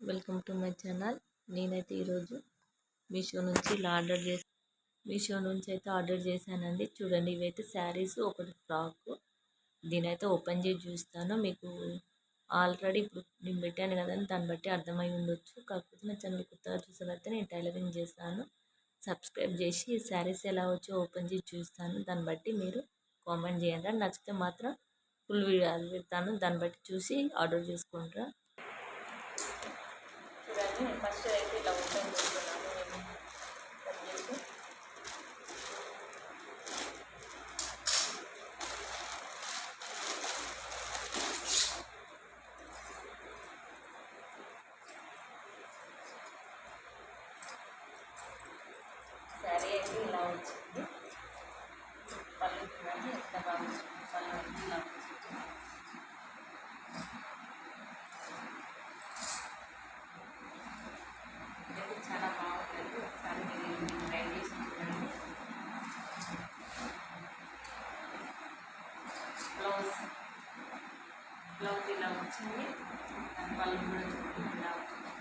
Welcome to my channel. నేనైతే ఈరోజు మీషో నుంచి అయితే ఆర్డర్ చేశానండి. చూడండి, ఇవైతే శారీస్, ఒకటి ఫ్రాక్. దీనైతే ఓపెన్ చేసి చూస్తాను. మీకు ఆల్రెడీ ఇప్పుడు నేను పెట్టాను కదండి, దాన్ని బట్టి అర్థమై ఉండొచ్చు. కాకపోతే నా ఛానల్ కొత్తగా చూసారైతే నేను టైలరింగ్ చేస్తాను. సబ్స్క్రైబ్ చేసి శారీస్ ఎలా వచ్చో ఓపెన్ చేసి చూస్తాను. దాన్ని బట్టి మీరు కామెంట్ చేయండి. నచ్చితే మాత్రం ఫుల్ వీడియో పెడతాను, దాన్ని బట్టి చూసి ఆర్డర్ చేసుకుంటారా. చూడండి, ఫస్ట్ అయితే ఇలా ఓపెన్ చేస్తున్నాను. శారీ అయితే ఇలా వచ్చింది. పళ్ళు చూడండి ఎంత బాగా వచ్చింది. పళ్ళు అయితే ఇలా వచ్చింది. చాలా బాగుంటుంది. ఒకసారి మీరు ట్రై చేసి చూడండి. బ్లౌజ్ ఇలా వచ్చింది. దాని పళ్ళు కూడా చూడండి ఇలా వచ్చింది.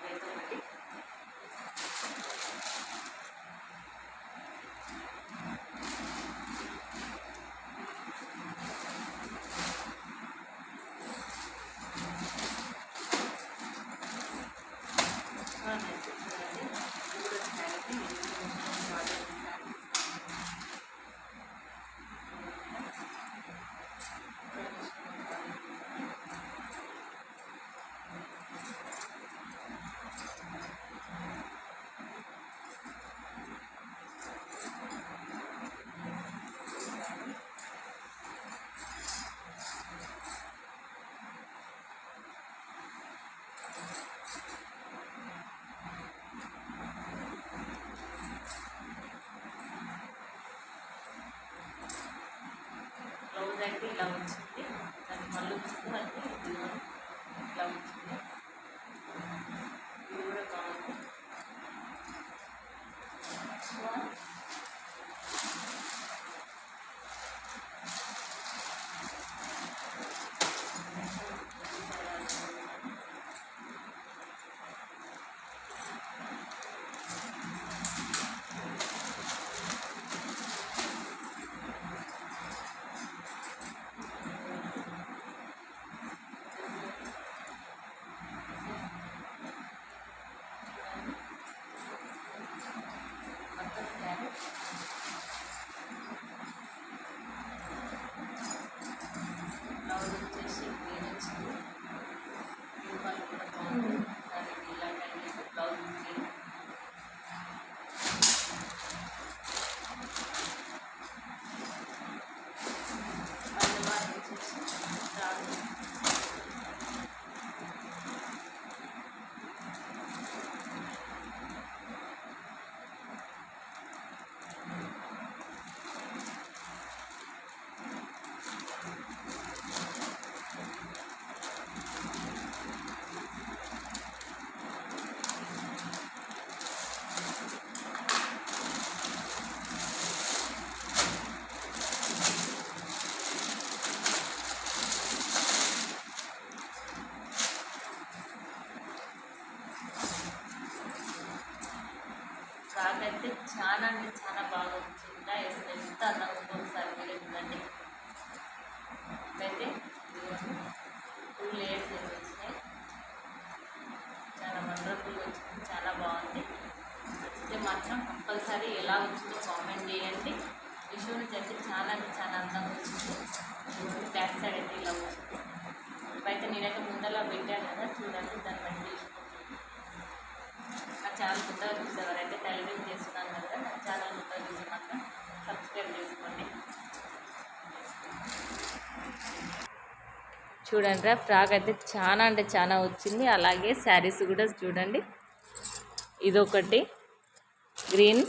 అయితే ఒకటి బ్లౌజ్ అయితే ఇలా వచ్చింది. దాని మళ్ళీ అయితే ఇట్లా వచ్చింది. ఇది కూడా బాగుంది. బ్లౌజ్ వచ్చేసి గ్రీన్ వచ్చింది. బ్లూ కలర్ కూడా బాగుంది. ఒకసారి ఇలా ట్రై చేసి బ్లౌజ్ గ్రీన్. పైన వచ్చేసి రాదు. ఫ్రాక్ అయితే చాలా అంటే చాలా బాగా వచ్చింది. అసలు ఎంత అందంగా ఉందో ఒకసారి మీరు చూడండి. అయితే 2 లేయర్స్ వేసేసినాయి. చాలా వండర్ఫుల్గా వచ్చింది. చాలా బాగుంది. నచ్చితే మాత్రం కంపల్సరీ ఎలా వచ్చిందో కామెంట్ చేయండి. మీషో నుంచి అయితే చాలా అంటే చాలా అందంగా వచ్చింది. బ్యాక్ సైడ్ అయితే ఇలా వచ్చింది. ఇప్పుడైతే నేనైతే ముందలా పెట్టాను కదా, చూడండి. దాన్ని బట్టి తీసుకుంటాను. నా ఛానల్ కొత్తగా చూసేవారైతే టైలరింగ్ చేస్తున్నాను కదా, నా ఛానల్ కొత్తగా చూసి మాత్రం సబ్స్క్రైబ్ చేసుకోండి. చూడండి, ఫ్రాక్ అయితే చాలా అంటే చాలా వచ్చింది. అలాగే శారీస్ కూడా చూడండి. ఇదొకటి గ్రీన్,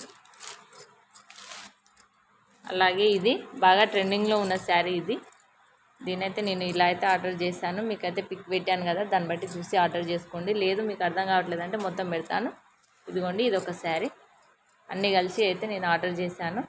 అలాగే ఇది బాగా ట్రెండింగ్లో ఉన్న శారీ. దీనైతే నేను ఇలా అయితే ఆర్డర్ చేశాను. మీకైతే పిక్ పెట్టాను కదా, దాన్ని బట్టి చూసి ఆర్డర్ చేసుకోండి. లేదు మీకు అర్థం కావట్లేదంటే మొత్తం పెడతాను. ఇదిగోండి, ఇది ఒక శారీ. అన్నీ కలిసి అయితే నేను ఆర్డర్ చేశాను.